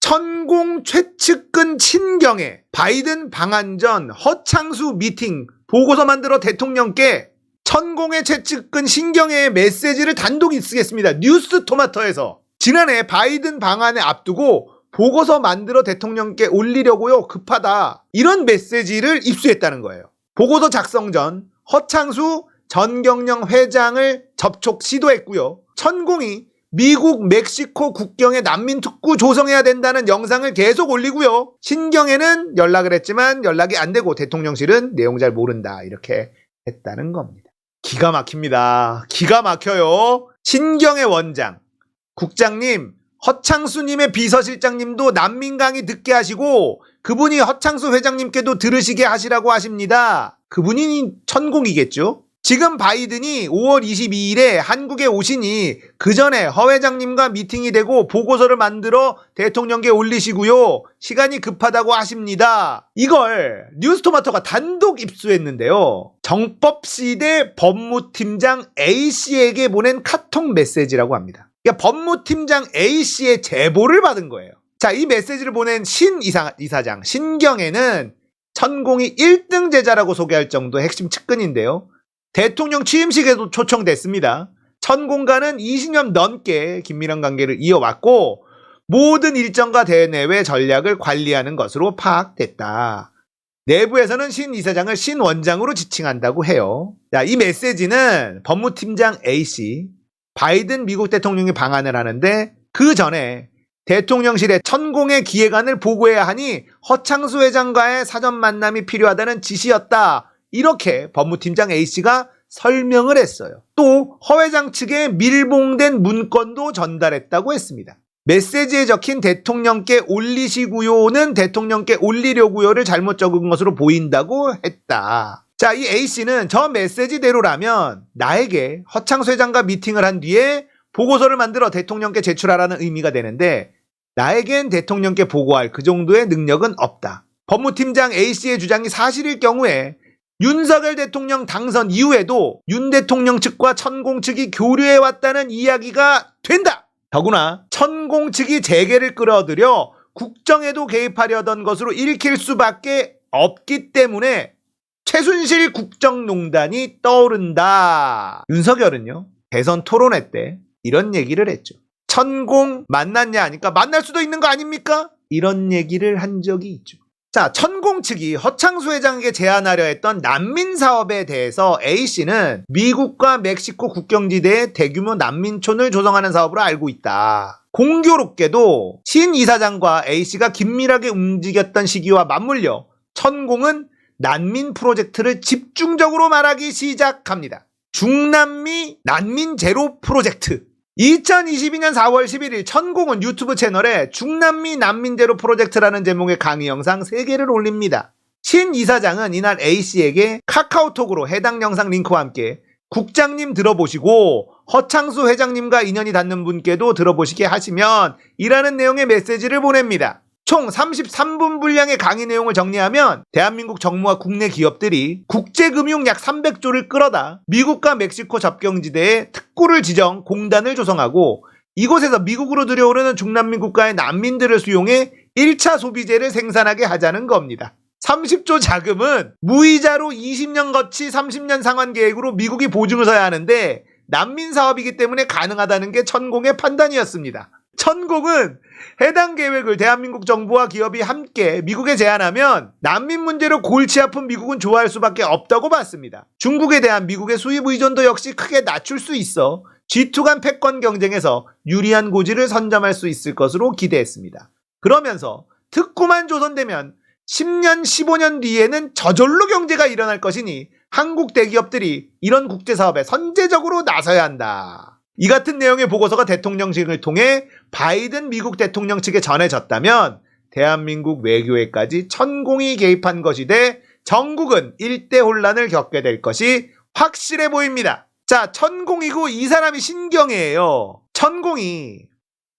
천공 최측근 친경에 바이든 방한 전 허창수 미팅 보고서 만들어 대통령께 천공의 최측근 신경의 메시지를 단독 쓰겠습니다. 뉴스토마토에서 지난해 바이든 방한에 앞두고 보고서 만들어 대통령께 올리려고요. 급하다. 이런 메시지를 입수했다는 거예요. 보고서 작성 전 허창수 전경영 회장을 접촉 시도했고요. 천공이 미국 멕시코 국경에 난민특구 조성해야 된다는 영상을 계속 올리고요. 신경에는 연락을 했지만 연락이 안 되고 대통령실은 내용 잘 모른다 이렇게 했다는 겁니다. 기가 막힙니다. 기가 막혀요. 신경의 원장, 국장님, 허창수님의 비서실장님도 난민 강의 듣게 하시고 그분이 허창수 회장님께도 들으시게 하시라고 하십니다. 그분이 천공이겠죠. 지금 바이든이 5월 22일에 한국에 오시니 그 전에 허 회장님과 미팅이 되고 보고서를 만들어 대통령께 올리시고요. 시간이 급하다고 하십니다. 이걸 뉴스토마토가 단독 입수했는데요. 정법시대 법무팀장 A씨에게 보낸 카톡 메시지라고 합니다. 그러니까 법무팀장 A씨의 제보를 받은 거예요. 자, 이 메시지를 보낸 신 이사장 신경에는 천공이 1등 제자라고 소개할 정도의 핵심 측근인데요. 대통령 취임식에도 초청됐습니다. 천공과는 20년 넘게 긴밀한 관계를 이어왔고 모든 일정과 대내외 전략을 관리하는 것으로 파악됐다. 내부에서는 신 이사장을 신 원장으로 지칭한다고 해요. 자, 이 메시지는 법무팀장 A씨, 바이든 미국 대통령이 방한을 하는데 그 전에 대통령실에 천공의 기획안을 보고해야 하니 허창수 회장과의 사전 만남이 필요하다는 지시였다. 이렇게 법무팀장 A씨가 설명을 했어요. 또 허 회장 측에 밀봉된 문건도 전달했다고 했습니다. 메시지에 적힌 대통령께 올리시고요는 대통령께 올리려고요를 잘못 적은 것으로 보인다고 했다. 자, 이 A씨는 저 메시지대로라면 나에게 허창수 회장과 미팅을 한 뒤에 보고서를 만들어 대통령께 제출하라는 의미가 되는데 나에겐 대통령께 보고할 그 정도의 능력은 없다. 법무팀장 A씨의 주장이 사실일 경우에 윤석열 대통령 당선 이후에도 윤 대통령 측과 천공 측이 교류해왔다는 이야기가 된다. 더구나 천공 측이 재계를 끌어들여 국정에도 개입하려던 것으로 읽힐 수밖에 없기 때문에 최순실 국정농단이 떠오른다. 윤석열은요, 대선 토론회 때 이런 얘기를 했죠. 천공 만났냐 하니까 만날 수도 있는 거 아닙니까? 이런 얘기를 한 적이 있죠. 자, 천공 측이 허창수 회장에게 제안하려 했던 난민 사업에 대해서 A씨는 미국과 멕시코 국경지대에 대규모 난민촌을 조성하는 사업으로 알고 있다. 공교롭게도 신 이사장과 A씨가 긴밀하게 움직였던 시기와 맞물려 천공은 난민 프로젝트를 집중적으로 말하기 시작합니다. 중남미 난민 제로 프로젝트. 2022년 4월 11일 천공은 유튜브 채널에 중남미 난민 제로 프로젝트라는 제목의 강의 영상 3개를 올립니다. 신 이사장은 이날 A씨에게 카카오톡으로 해당 영상 링크와 함께 국장님 들어보시고 허창수 회장님과 인연이 닿는 분께도 들어보시게 하시면 이라는 내용의 메시지를 보냅니다. 총 33분 분량의 강의 내용을 정리하면 대한민국 정부와 국내 기업들이 국제금융 약 300조를 끌어다 미국과 멕시코 접경지대에 특구를 지정 공단을 조성하고 이곳에서 미국으로 들여오르는 중남미 국가의 난민들을 수용해 1차 소비재를 생산하게 하자는 겁니다. 30조 자금은 무이자로 20년 거치 30년 상환 계획으로 미국이 보증을 서야 하는데 난민 사업이기 때문에 가능하다는 게 천공의 판단이었습니다. 천공은 해당 계획을 대한민국 정부와 기업이 함께 미국에 제안하면 난민 문제로 골치 아픈 미국은 좋아할 수밖에 없다고 봤습니다. 중국에 대한 미국의 수입 의존도 역시 크게 낮출 수 있어 G2 간 패권 경쟁에서 유리한 고지를 선점할 수 있을 것으로 기대했습니다. 그러면서 특구만 조선되면 10년, 15년 뒤에는 저절로 경제가 일어날 것이니 한국 대기업들이 이런 국제사업에 선제적으로 나서야 한다. 이 같은 내용의 보고서가 대통령실을 통해 바이든 미국 대통령 측에 전해졌다면 대한민국 외교에까지 천공이 개입한 것이 돼 전국은 일대 혼란을 겪게 될 것이 확실해 보입니다. 자, 천공이고 이 사람이 신경이에요. 천공이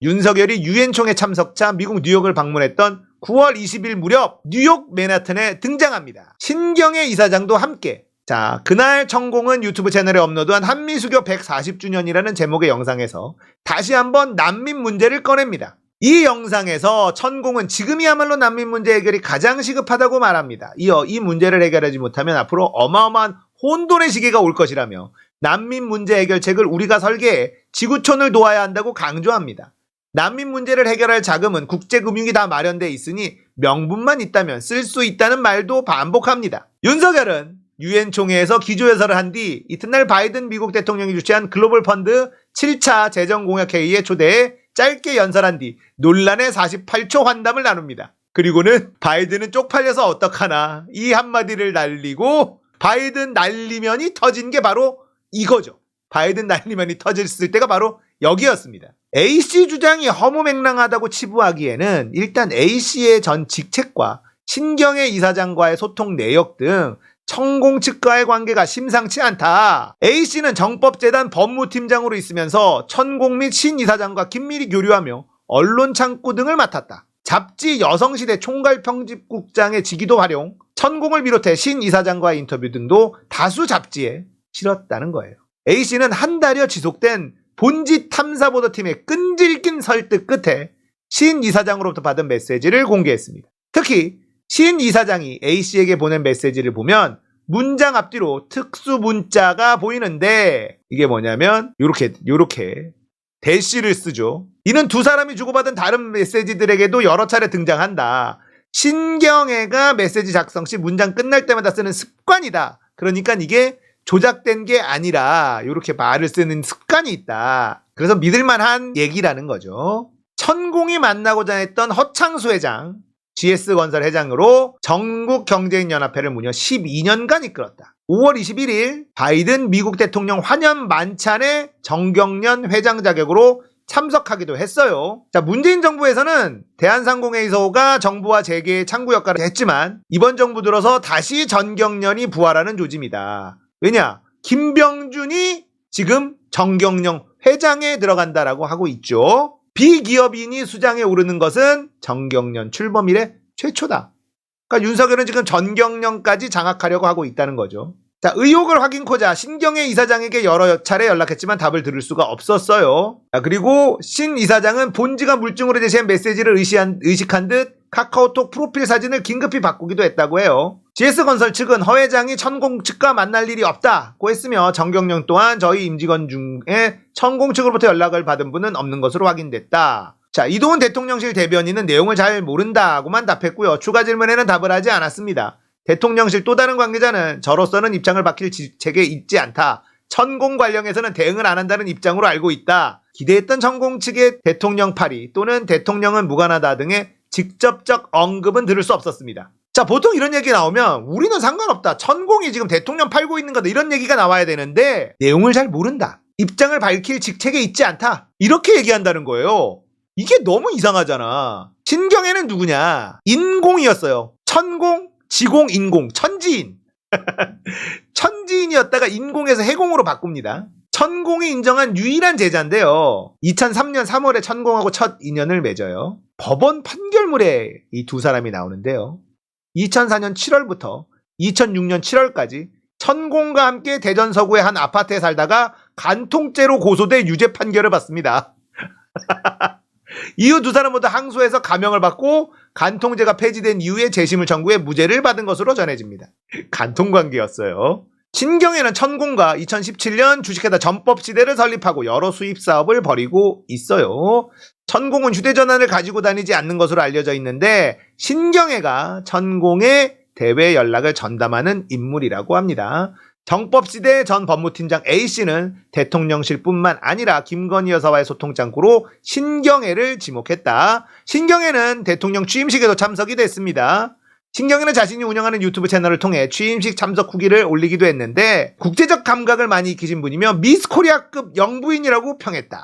윤석열이 유엔 총회 참석차 미국 뉴욕을 방문했던 9월 20일 무렵 뉴욕 맨하튼에 등장합니다. 신경의 이사장도 함께. 자, 그날 천공은 유튜브 채널에 업로드한 한미수교 140주년이라는 제목의 영상에서 다시 한번 난민 문제를 꺼냅니다. 이 영상에서 천공은 지금이야말로 난민 문제 해결이 가장 시급하다고 말합니다. 이어 이 문제를 해결하지 못하면 앞으로 어마어마한 혼돈의 시기가 올 것이라며 난민 문제 해결책을 우리가 설계해 지구촌을 도와야 한다고 강조합니다. 난민 문제를 해결할 자금은 국제금융이 다 마련돼 있으니 명분만 있다면 쓸 수 있다는 말도 반복합니다. 윤석열은 유엔 총회에서 기조연설을 한 뒤 이튿날 바이든 미국 대통령이 주최한 글로벌 펀드 7차 재정공약회의에 초대해 짧게 연설한 뒤 논란의 48초 환담을 나눕니다. 그리고는 바이든은 쪽팔려서 어떡하나 이 한마디를 날리고 바이든 날리면이 터진 게 바로 이거죠. 바이든 날리면이 터졌을 때가 바로 여기였습니다. A씨 주장이 허무맹랑하다고 치부하기에는 일단 A씨의 전 직책과 신경의 이사장과의 소통 내역 등 천공 측과의 관계가 심상치 않다. A씨는 정법재단 법무팀장으로 있으면서 천공 및 신 이사장과 긴밀히 교류하며 언론 창구 등을 맡았다. 잡지 여성시대 총괄편집국장의 직위도 활용, 천공을 비롯해 신 이사장과의 인터뷰 등도 다수 잡지에 실었다는 거예요. A씨는 한 달여 지속된 본지 탐사보도팀의 끈질긴 설득 끝에 신 이사장으로부터 받은 메시지를 공개했습니다. 특히 신 이사장이 A씨에게 보낸 메시지를 보면 문장 앞뒤로 특수 문자가 보이는데 이게 뭐냐면 요렇게 대시를 쓰죠. 이는 두 사람이 주고받은 다른 메시지들에게도 여러 차례 등장한다. 신경애가 메시지 작성 시 문장 끝날 때마다 쓰는 습관이다. 그러니까 이게 조작된 게 아니라 이렇게 말을 쓰는 습관이 있다. 그래서 믿을만한 얘기라는 거죠. 천공이 만나고자 했던 허창수 회장, GS건설 회장으로 전국경제인연합회를 무려 12년간 이끌었다. 5월 21일 바이든 미국 대통령 환영 만찬에 정경련 회장 자격으로 참석하기도 했어요. 자, 문재인 정부에서는 대한상공회의소가 정부와 재계의 창구 역할을 했지만 이번 정부 들어서 다시 전경련이 부활하는 조짐이다. 왜냐? 김병준이 지금 정경련 회장에 들어간다라고 하고 있죠. 비기업인이 수장에 오르는 것은 정경련 출범 이래 최초다. 그러니까 윤석열은 지금 전경련까지 장악하려고 하고 있다는 거죠. 자, 의혹을 확인코자 신경애 이사장에게 여러 차례 연락했지만 답을 들을 수가 없었어요. 자, 그리고 신 이사장은 본지가 물증으로 제시한 메시지를 의식한 듯 카카오톡 프로필 사진을 긴급히 바꾸기도 했다고 해요. GS건설 측은 허 회장이 천공 측과 만날 일이 없다고 했으며 정경련 또한 저희 임직원 중에 천공 측으로부터 연락을 받은 분은 없는 것으로 확인됐다. 자, 이동훈 대통령실 대변인은 내용을 잘 모른다고만 답했고요. 추가 질문에는 답을 하지 않았습니다. 대통령실 또 다른 관계자는 저로서는 입장을 밝힐 직책에 있지 않다. 천공 관련해서는 대응을 안 한다는 입장으로 알고 있다. 기대했던 천공 측의 대통령 파리 또는 대통령은 무관하다 등의 직접적 언급은 들을 수 없었습니다. 자, 보통 이런 얘기 나오면 우리는 상관없다. 천공이 지금 대통령 팔고 있는 거다. 이런 얘기가 나와야 되는데 내용을 잘 모른다. 입장을 밝힐 직책에 있지 않다. 이렇게 얘기한다는 거예요. 이게 너무 이상하잖아. 신경애는 누구냐? 인공이었어요. 천공, 지공, 인공, 천지인. 천지인이었다가 인공에서 해공으로 바꿉니다. 천공이 인정한 유일한 제자인데요. 2003년 3월에 천공하고 첫 인연을 맺어요. 법원 판결문에 이 두 사람이 나오는데요. 2004년 7월부터 2006년 7월까지 천공과 함께 대전 서구의 한 아파트에 살다가 간통죄로 고소돼 유죄 판결을 받습니다. 이후 두 사람 모두 항소해서 감형을 받고 간통죄가 폐지된 이후에 재심을 청구해 무죄를 받은 것으로 전해집니다. 간통관계였어요. 신경애는 천공과 2017년 주식회사 전법시대를 설립하고 여러 수입 사업을 벌이고 있어요. 천공은 휴대전화를 가지고 다니지 않는 것으로 알려져 있는데 신경애가 천공의 대외 연락을 전담하는 인물이라고 합니다. 정법시대 전 법무팀장 A씨는 대통령실뿐만 아니라 김건희 여사와의 소통창구로 신경애를 지목했다. 신경애는 대통령 취임식에도 참석이 됐습니다. 신경애는 자신이 운영하는 유튜브 채널을 통해 취임식 참석 후기를 올리기도 했는데 국제적 감각을 많이 익히신 분이며 미스코리아급 영부인이라고 평했다.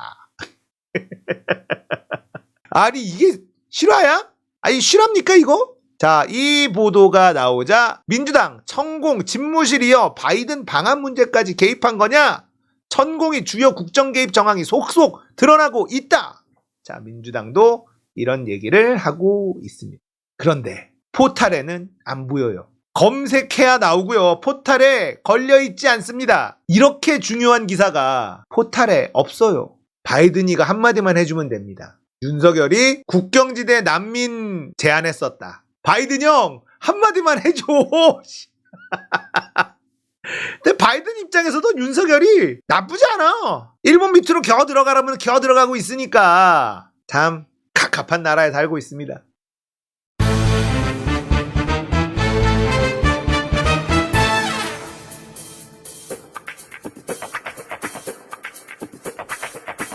아니 이게 실화야? 아니 실화입니까 이거? 자, 이 보도가 나오자 민주당 천공 집무실이여 바이든 방한 문제까지 개입한 거냐? 천공이 주요 국정 개입 정황이 속속 드러나고 있다. 자, 민주당도 이런 얘기를 하고 있습니다. 그런데 포탈에는 안 보여요. 검색해야 나오고요. 포탈에 걸려있지 않습니다. 이렇게 중요한 기사가 포탈에 없어요. 바이든이가 한마디만 해주면 됩니다. 윤석열이 국경지대 난민 제안했었다. 바이든 형 한마디만 해줘. 근데 바이든 입장에서도 윤석열이 나쁘지 않아. 일본 밑으로 기어 들어가라면 기어 들어가고 있으니까 참 갑갑한 나라에 살고 있습니다.